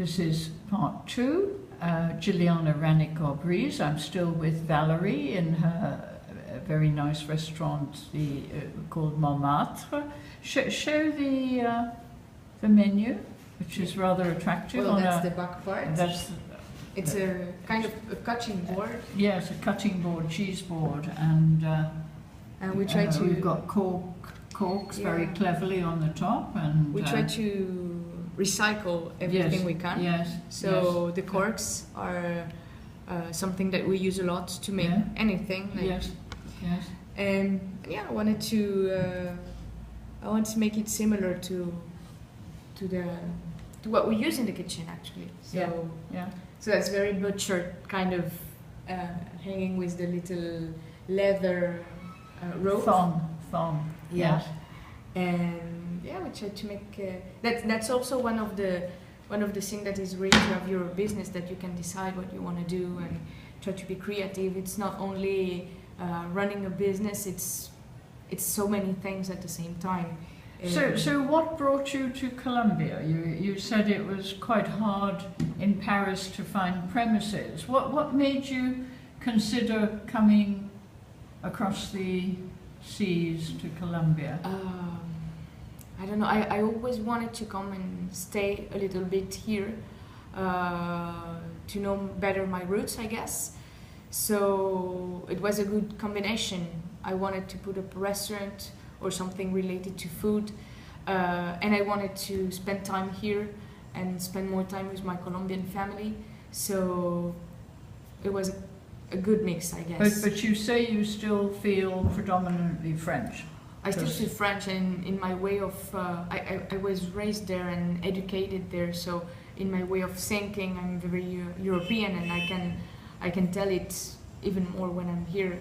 This is part 2, Jilliana Ranicar-Breese. I'm still with Valerie in her very nice restaurant called Montmartre. Show the menu, which is rather attractive. Well, that's the back part. It's a kind of a cutting board. Yes, a cutting board, cheese board, and we try to. We've got corks very cleverly on the top, and we try to recycle everything we can. Yes. So the corks are something that we use a lot to make anything. Like, yes. And I wanted to make it similar to what we use in the kitchen actually. So so that's very butchered kind of hanging with the little leather rope. Thong. Yeah. And we try to make that's also one of the things that is great to have your business, that you can decide what you want to do and try to be creative. It's not only running a business, it's so many things at the same time. So what brought you to Colombia? You said it was quite hard in Paris to find premises. What made you consider coming across the seas to Colombia? I don't know. I always wanted to come and stay a little bit here to know better my roots, I guess. So it was a good combination. I wanted to put up a restaurant or something related to food, and I wanted to spend time here and spend more time with my Colombian family. So it was a good mix, I guess. But you say you still feel predominantly French. I still feel French, and in my way of I was raised there and educated there, so in my way of thinking I'm very European, and I can tell it even more when I'm here.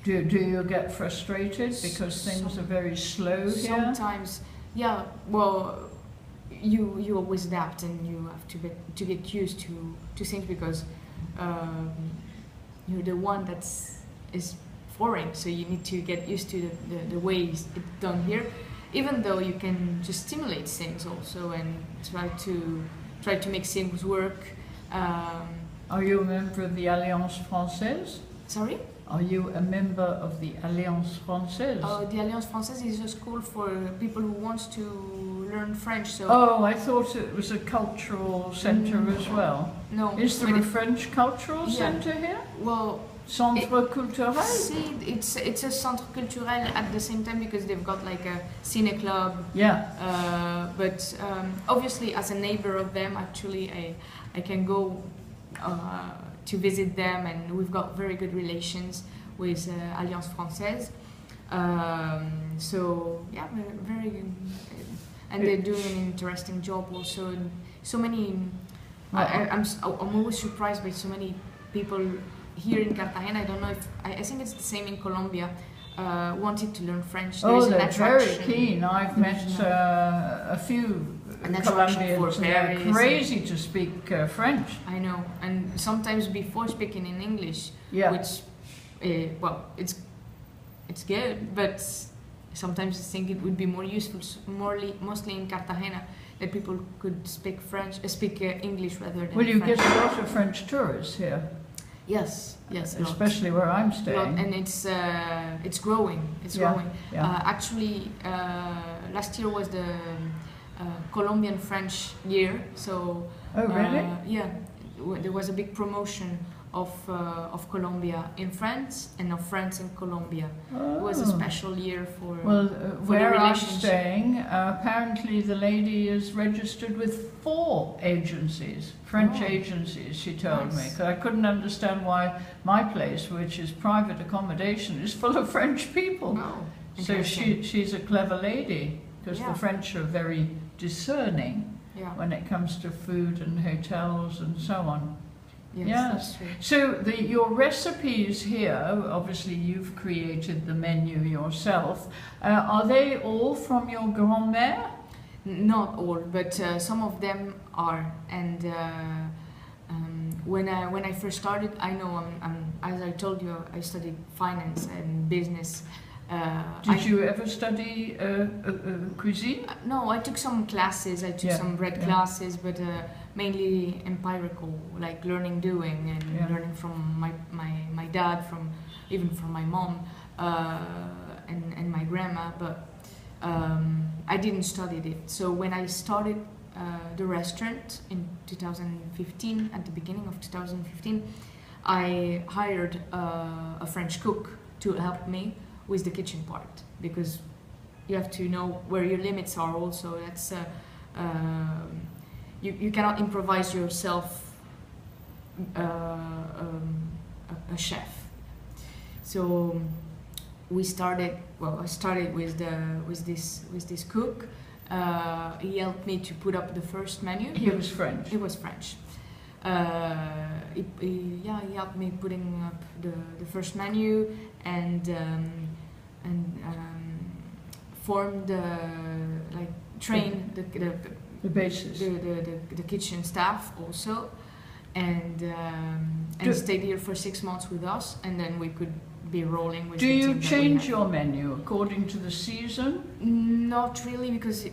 Do you get frustrated because things are very slow here? Sometimes, yeah. Well, you always adapt, and you have to get used to things, because you're the one is foreign, so you need to get used to the way it's done here. Even though you can just stimulate things also and try to make things work. Are you a member of the Alliance Française? Sorry? Are you a member of the Alliance Française? The Alliance Française is a school for people who want to learn French. So. Oh, I thought it was a cultural centre as well. No. Is there a French cultural centre here? Well, Centre culturel? See, it's a centre culturel at the same time, because they've got like a cine club. Yeah. But obviously, as a neighbor of them, actually, I can go to visit them, and we've got very good relations with Alliance Française. So yeah, very good. And they're doing an interesting job also. And so many. I'm always surprised by so many people here in Cartagena. I don't know if I think it's the same in Colombia. Wanted to learn French. They're very keen. I've met a few Colombians, and they're crazy to speak French. I know, and sometimes before speaking in English, which, well, it's good, but sometimes I think it would be more useful, mostly in Cartagena, that people could speak English rather than French. Well, you get a lot of French tourists here. Yes, especially where I'm staying. And it's growing. It's growing. Yeah. Actually, last year was the Colombian French year. So. Oh really? There was a big promotion of Colombia in France, and of France in Colombia. Oh. It was a special year for. Well, where I'm relationship. staying, apparently the lady is registered with 4 agencies, French agencies, she told me. 'Cause I couldn't understand why my place, which is private accommodation, is full of French people. No. So she's a clever lady, because the French are very discerning when it comes to food and hotels and so on. Yes, that's true. So your recipes here, obviously you've created the menu yourself. Are they all from your grand-mère? Not all, but some of them are. And when I first started, I know as I told you, I studied finance and business, Did you ever study cuisine? No, I took some classes. I took some bread classes, but mainly empirical, like learning, doing, and learning from my dad, even from my mom, and my grandma. But I didn't study it. So when I started the restaurant in 2015, at the beginning of 2015, I hired a French cook to help me with the kitchen part, because you have to know where your limits are also. That's you cannot improvise yourself a chef. So I started with this cook. He helped me to put up the first menu. He was French. He was French. He helped me putting up the first menu and formed trained the basis, the kitchen staff also, and stayed here for 6 months with us, and then we could be rolling with. Do you change your menu according to the season? Not really, because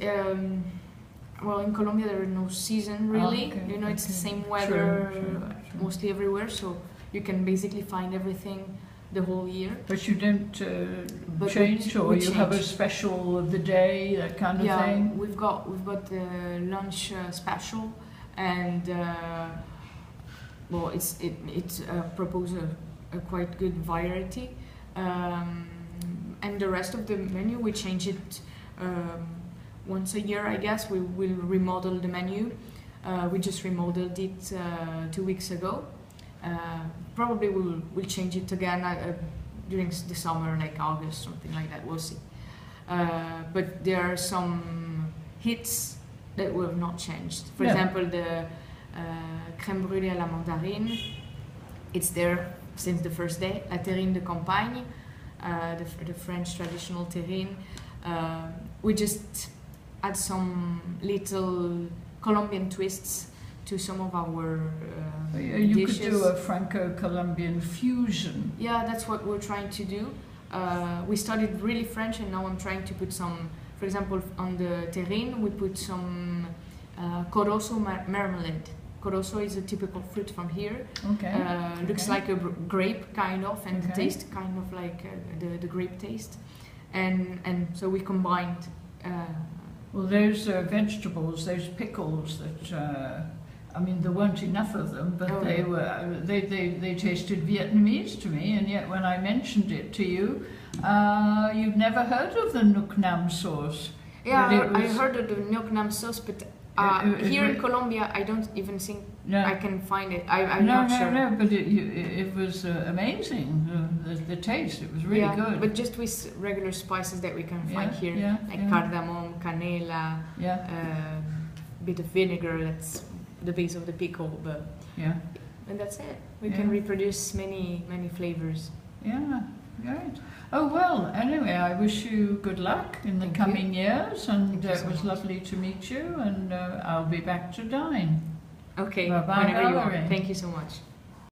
well, in Colombia there is no season really. It's the same weather true. Mostly everywhere, so you can basically find everything the whole year. But you don't change, or you have a special of the day, that kind of thing? Yeah, we've got the lunch special, and well, it proposes a quite good variety, and the rest of the menu we change it once a year, I guess. We will remodel the menu. We just remodeled it 2 weeks ago. Probably we'll change it again during the summer, like August, something like that. We'll see. But there are some hits that will have not changed. For example, the crème brûlée à la mandarine. It's there since the first day. La terrine de campagne, the French traditional terrine. We just add some little Colombian twists to some of our you dishes. Could do a Franco-Colombian fusion. Yeah, that's what we're trying to do. We started really French, and now I'm trying to put some, for example, on the terrine, we put some corozo marmalade. Corozo is a typical fruit from here. Looks like a grape, kind of, and the taste kind of like the grape taste. And so we combined. Well, those vegetables, those pickles that, I mean, there weren't enough of them, but they tasted Vietnamese to me, and yet when I mentioned it to you, you'd never heard of the Nuoc Nam sauce. Yeah, I heard of the Nuoc Nam sauce, but here in Colombia, I don't even think I can find it. I'm not sure. No, but it was amazing, the taste. It was really good. But just with regular spices that we can find here, like cardamom, canela, bit of vinegar, that's the base of the pickle, but and that's it. We can reproduce many flavors. Yeah, great. Oh well, anyway, I wish you good luck in the coming years, and it was lovely to meet you, and I'll be back to dine. Okay, bye-bye, whenever you Valerie. are. Thank you so much.